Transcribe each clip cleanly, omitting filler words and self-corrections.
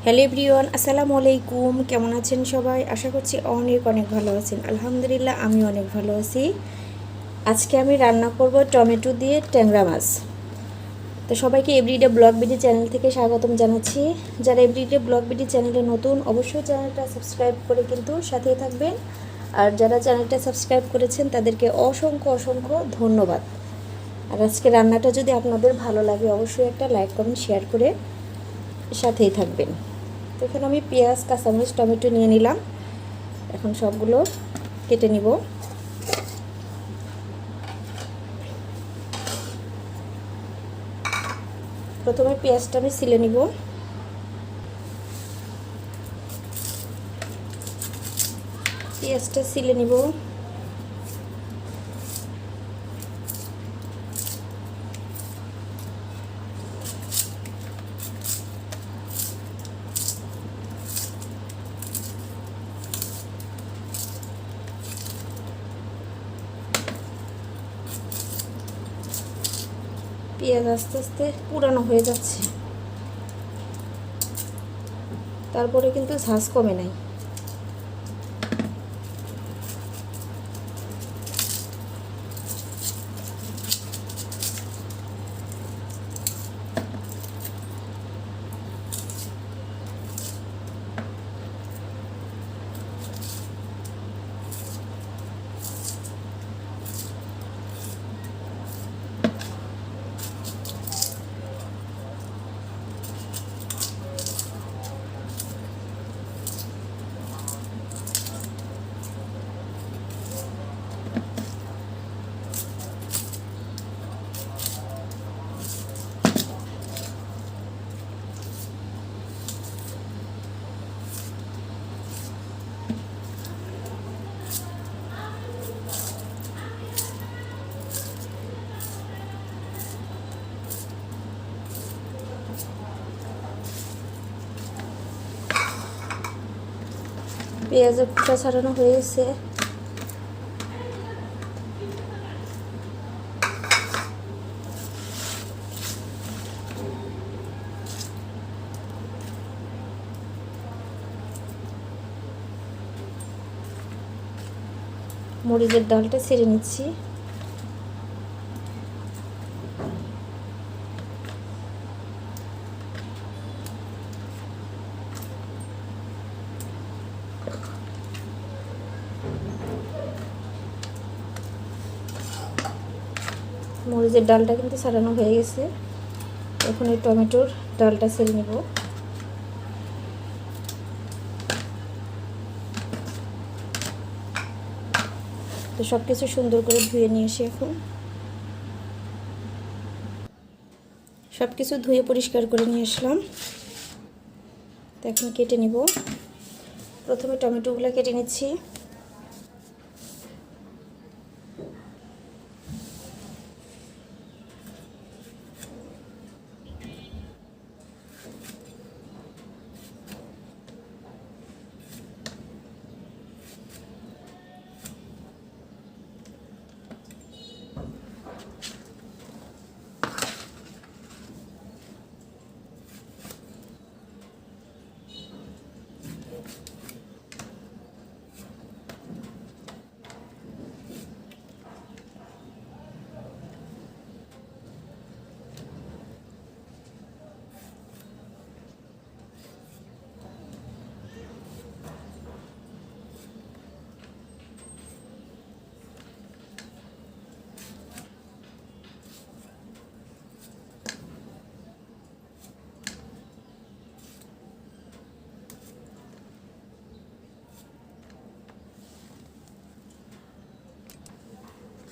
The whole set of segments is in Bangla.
হ্যালো এভরিওয়ান, আসসালামু আলাইকুম। কেমন আছেন সবাই? আশা করছি অনেক অনেক ভালো আছেন। আলহামদুলিল্লাহ, আমি অনেক ভালো আছি। আজকে আমি রান্না করব টমেটো দিয়ে ট্যাংরা মাছ। তো সবাইকে এভরিডে ব্লগ বিডি চ্যানেল থেকে স্বাগতম জানাচ্ছি। যারা এভরিডে ব্লগ বিডি চ্যানেলে নতুন, অবশ্যই চ্যানেলটা সাবস্ক্রাইব করে কিন্তু সাথেই থাকবেন। আর যারা চ্যানেলটা সাবস্ক্রাইব করেছেন তাদেরকে অসংখ্য অসংখ্য ধন্যবাদ। আর আজকে রান্নাটা যদি আপনাদের ভালো লাগে, অবশ্যই একটা লাইক কমেন্ট শেয়ার করে সাথেই থাকবেন। তো এখানে আমি পেঁয়াজ, কাঁচামরিচ, টমেটো নিয়ে নিলাম। এখন সবগুলো কেটে নিব। প্রথমে পেঁয়াজটা আমি ছিলে নিব। পেঁয়াজটা ছিলে নিব। পেঁয়াজ আস্তে আস্তে পুরানো হয়ে যাচ্ছে, তারপরে কিন্তু ঝাঁজ কমে নাই। পেঁয়াজের খোসা ছাড়ানো হয়ে গেছে। মরিচের ডালটা ছেড়ে নিচ্ছি। মরিচের ডালটা কিন্তু ছাড়ানো হয়ে গেছে। এখন এই টমেটোর ডালটা ছেড়ে নেব। তো সব কিছু সুন্দর করে ধুয়ে নিয়ে এসে এখন সব কিছু ধুয়ে পরিষ্কার করে নিয়ে আসলাম। তো এখন কেটে নিব। প্রথমে টমেটোগুলো কেটে নিচ্ছি।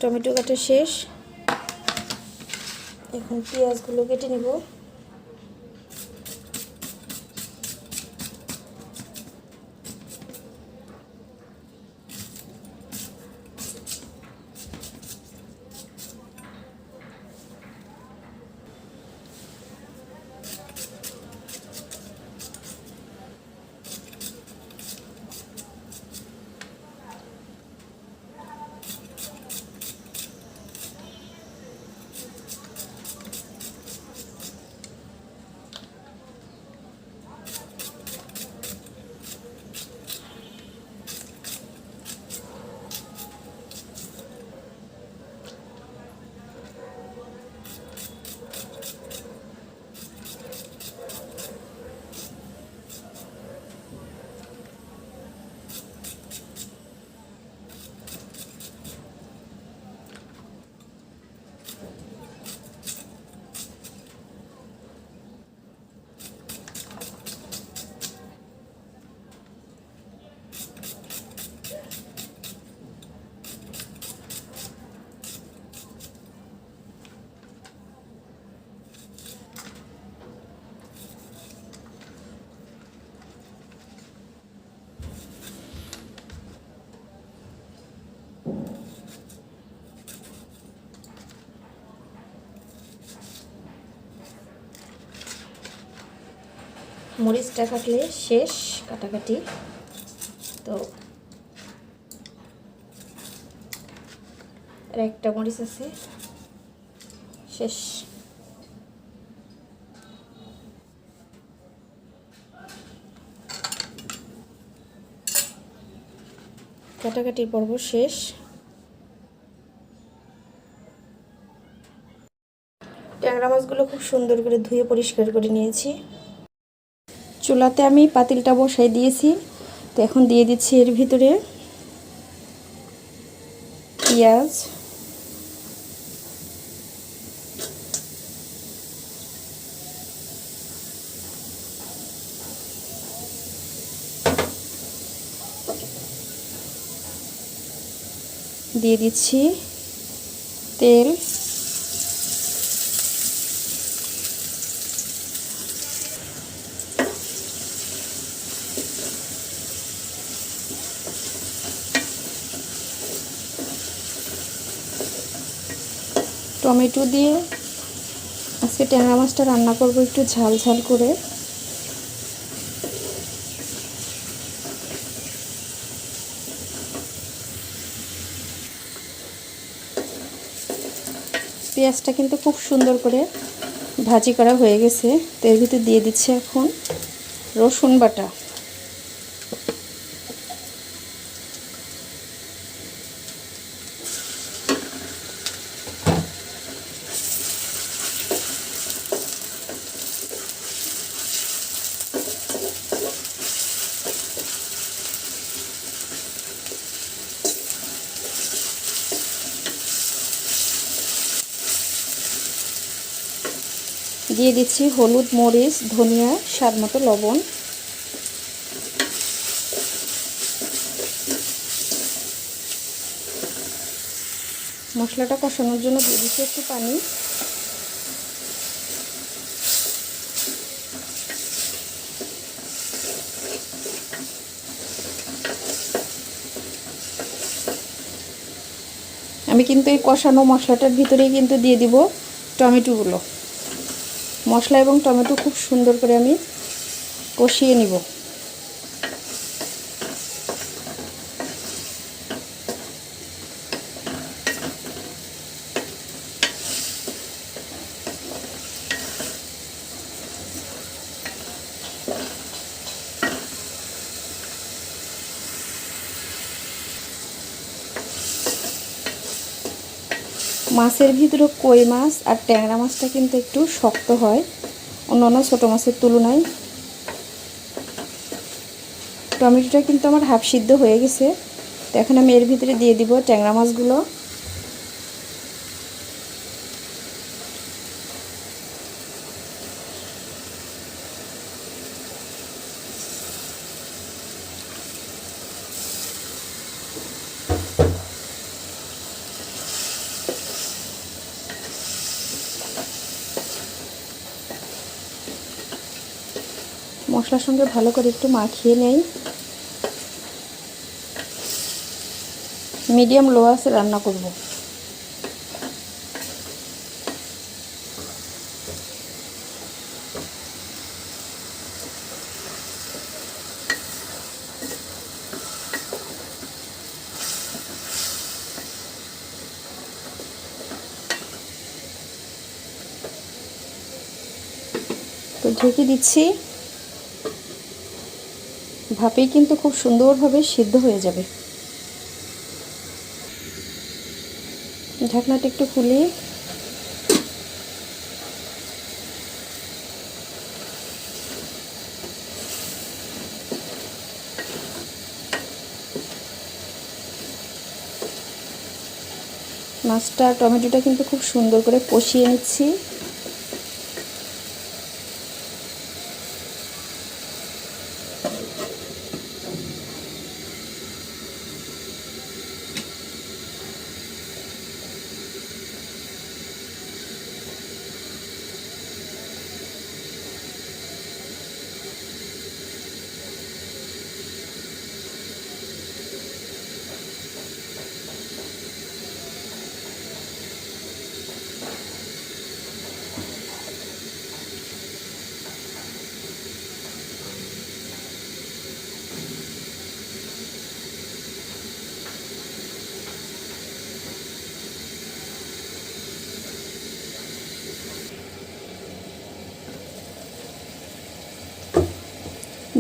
টমেটো কাটা শেষ। এখন পেঁয়াজগুলো কেটে নিব। মরিচটা থাকলে শেষ কাটাকাটি। তো আর একটা মরিচ আছে, শেষ। কাটাকাটির পর্ব শেষ। ট্যাংরা মাছগুলো খুব সুন্দর করে ধুয়ে পরিষ্কার করে নিয়েছি। চুলাতে আমি পাতিলটা বসাই দিয়েছি। তো এখন দিয়ে দিচ্ছি এর ভিতরে পেঁয়াজ, দিয়ে দিচ্ছি তেল, টমেটো দিয়ে আজকে ট্যাংরা মাছটা রান্না করব একটু ঝাল ঝাল করে। পেঁয়াজটা কিন্তু খুব সুন্দর করে ভাজি করা হয়ে গেছে। তো এর ভিতরে দিয়ে দিচ্ছি এখন রসুন বাটা। দিয়ে দিচ্ছি হলুদ, মরিচ, ধনিয়া, স্বাদ মতো লবণ। মশলাটা কষানোর জন্য দিয়ে দিচ্ছি একটু পানি। আমি কিন্তু এই কষানো মশলাটার ভিতরেই কিন্তু দিয়ে দিব টমেটোগুলো। মশলা এবং টমেটো খুব সুন্দর করে আমি কষিয়ে নিব। মাছের ভিতরে কই মাছ আর ট্যাংরা মাছটা কিন্তু একটু শক্ত হয় অন্যান্য ছোটো মাছের তুলনায়। টমেটোটা কিন্তু আমার হাফ সিদ্ধ হয়ে গেছে। তো এখন আমি এর ভিতরে দিয়ে দিব ট্যাংরা মাছগুলো। মশলার সঙ্গে ভালো করে একটু মাখিয়ে নেই। মিডিয়াম লো আঁচে রান্না করব। তো ঢেকে দিচ্ছি। ভাপেই কিন্তু খুব সুন্দরভাবে সিদ্ধ হয়ে যাবে। ঢাকনাটা একটু খুলে মাছটা টমেটোটা কিন্তু খুব সুন্দর করে কষিয়ে নিচ্ছি।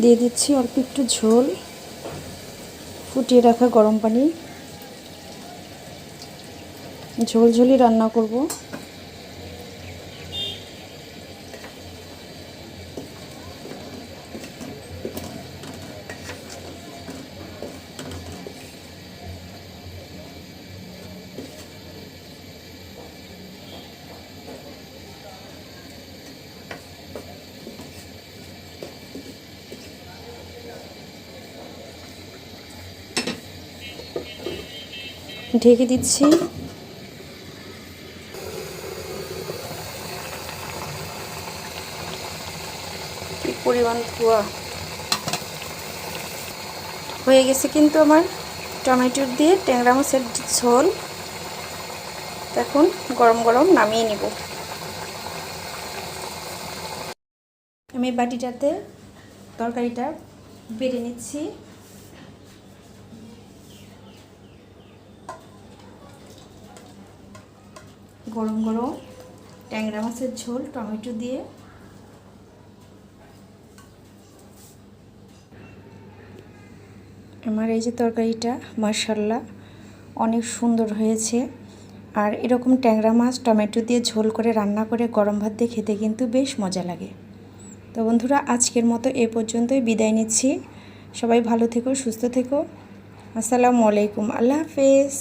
দিয়ে দিচ্ছি অল্প একটু ঝোল, ফুটিয়ে রাখা গরম পানি। ঝোলঝোলি রান্না করব। ঢেকে দিচ্ছি। কি পরিমাণ ধোয়া হয়ে গেছে কিন্তু আমার টমেটো দিয়ে ট্যাংরা মাছের ঝোল। এখন গরম গরম নামিয়ে নিব। আমি বাটিটাতে তরকারিটা বেড়ে নিচ্ছি। গরম গরম ট্যাংরা মাছের ঝোল টমেটো দিয়ে। আমার এই যে তরকারিটা মাশাআল্লাহ অনেক সুন্দর হয়েছে। আর এরকম ট্যাংরা মাছ টমেটো দিয়ে ঝোল করে রান্না করে গরম ভাত দিয়ে খেতে কিন্তু বেশ মজা লাগে। তো বন্ধুরা, আজকের মতো এ পর্যন্তই বিদায় নিচ্ছি। সবাই ভালো থেকো, সুস্থ থেকো। আসসালামু আলাইকুম, আল্লাহ হাফেজ।